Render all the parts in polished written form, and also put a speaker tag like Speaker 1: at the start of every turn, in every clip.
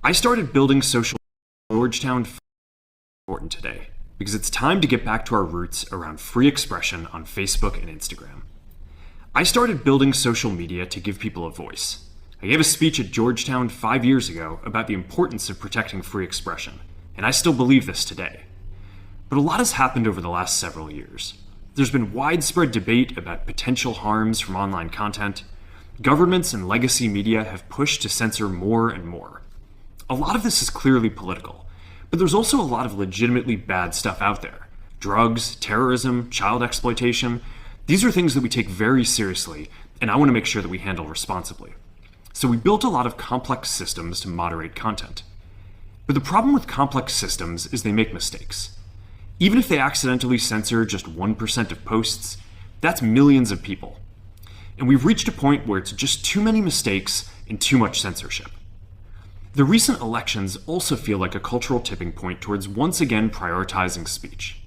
Speaker 1: I started building social Georgetown important today because it's time to get back to our roots around free expression on Facebook and Instagram. I started building social media to give people a voice. I gave a speech at Georgetown 5 years ago about the importance of protecting free expression, and I still believe this today. But a lot has happened over the last several years. There's been widespread debate about potential harms from online content. Governments and legacy media have pushed to censor more and more. A lot of this is clearly political, but there's also a lot of legitimately bad stuff out there. Drugs, terrorism, child exploitation. These are things that we take very seriously, and I want to make sure that we handle responsibly. So we built a lot of complex systems to moderate content. But the problem with complex systems is they make mistakes. Even if they accidentally censor just 1% of posts, that's millions of people. And we've reached a point where it's just too many mistakes and too much censorship. The recent elections also feel like a cultural tipping point towards once again prioritizing speech.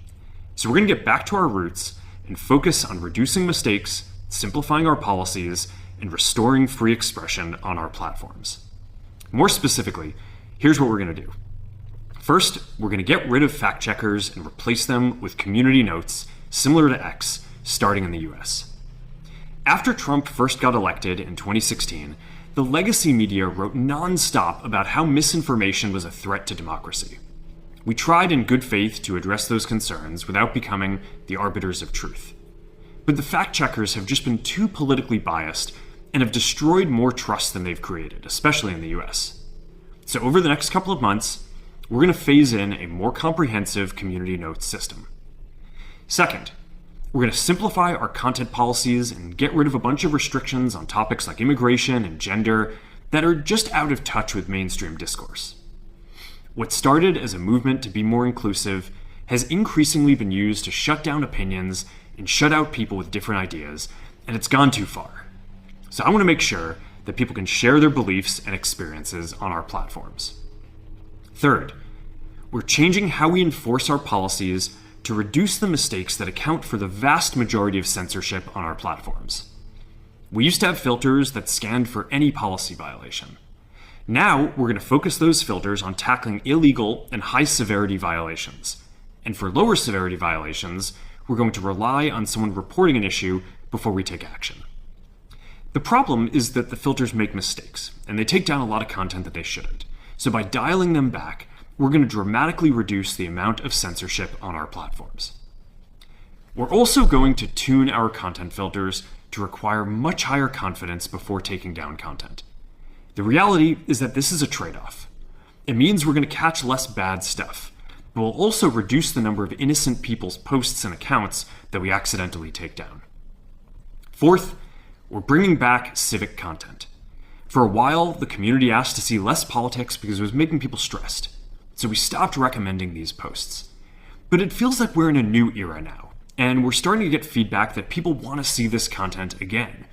Speaker 1: So we're going to get back to our roots and focus on reducing mistakes, simplifying our policies, and restoring free expression on our platforms. More specifically, here's what we're going to do. First, we're going to get rid of fact checkers and replace them with community notes, similar to X, starting in the US. After Trump first got elected in 2016, the legacy media wrote nonstop about how misinformation was a threat to democracy. We tried in good faith to address those concerns without becoming the arbiters of truth. But the fact checkers have just been too politically biased and have destroyed more trust than they've created, especially in the US. So over the next couple of months, we're going to phase in a more comprehensive community notes system. Second, we're going to simplify our content policies and get rid of a bunch of restrictions on topics like immigration and gender that are just out of touch with mainstream discourse. What started as a movement to be more inclusive has increasingly been used to shut down opinions and shut out people with different ideas, and it's gone too far. So I want to make sure that people can share their beliefs and experiences on our platforms. Third, we're changing how we enforce our policies to reduce the mistakes that account for the vast majority of censorship on our platforms. We used to have filters that scanned for any policy violation. Now, we're going to focus those filters on tackling illegal and high-severity violations. And for lower severity violations, we're going to rely on someone reporting an issue before we take action. The problem is that the filters make mistakes, and they take down a lot of content that they shouldn't. So by dialing them back, we're going to dramatically reduce the amount of censorship on our platforms. We're also going to tune our content filters to require much higher confidence before taking down content. The reality is that this is a trade-off. It means we're going to catch less bad stuff, but we'll also reduce the number of innocent people's posts and accounts that we accidentally take down. Fourth, we're bringing back civic content. For a while, the community asked to see less politics because it was making people stressed. So we stopped recommending these posts. But it feels like we're in a new era now, and we're starting to get feedback that people want to see this content again.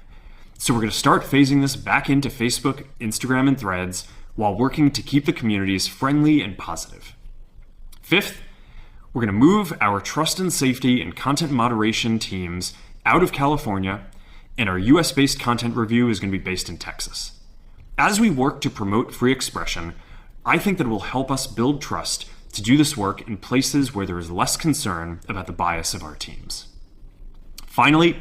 Speaker 1: So we're going to start phasing this back into Facebook, Instagram, and Threads while working to keep the communities friendly and positive. Fifth, we're going to move our trust and safety and content moderation teams out of California, and our US-based content review is going to be based in Texas. As we work to promote free expression, I think that it will help us build trust to do this work in places where there is less concern about the bias of our teams. Finally,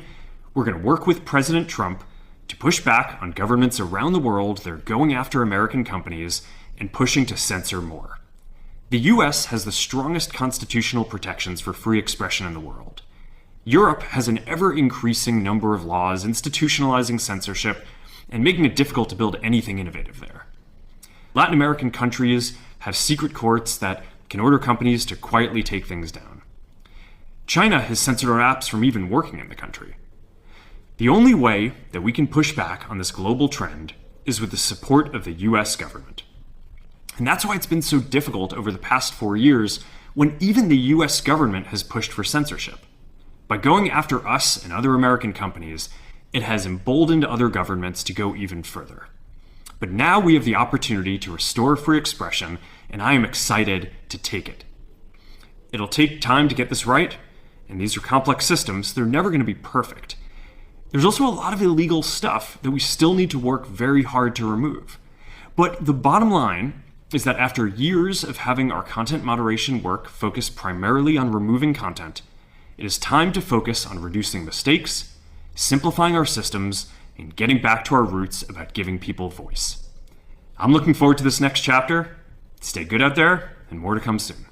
Speaker 1: we're going to work with President Trump to push back on governments around the world that are going after American companies and pushing to censor more. The US has the strongest constitutional protections for free expression in the world. Europe has an ever-increasing number of laws institutionalizing censorship and making it difficult to build anything innovative there. Latin American countries have secret courts that can order companies to quietly take things down. China has censored our apps from even working in the country. The only way that we can push back on this global trend is with the support of the US government. And that's why it's been so difficult over the past 4 years when even the US government has pushed for censorship. By going after us and other American companies, it has emboldened other governments to go even further. But now we have the opportunity to restore free expression, and I am excited to take it. It'll take time to get this right, and these are complex systems. They're never going to be perfect. There's also a lot of illegal stuff that we still need to work very hard to remove. But the bottom line is that after years of having our content moderation work focus primarily on removing content, it is time to focus on reducing mistakes, simplifying our systems, and getting back to our roots about giving people voice. I'm looking forward to this next chapter. Stay good out there, and more to come soon.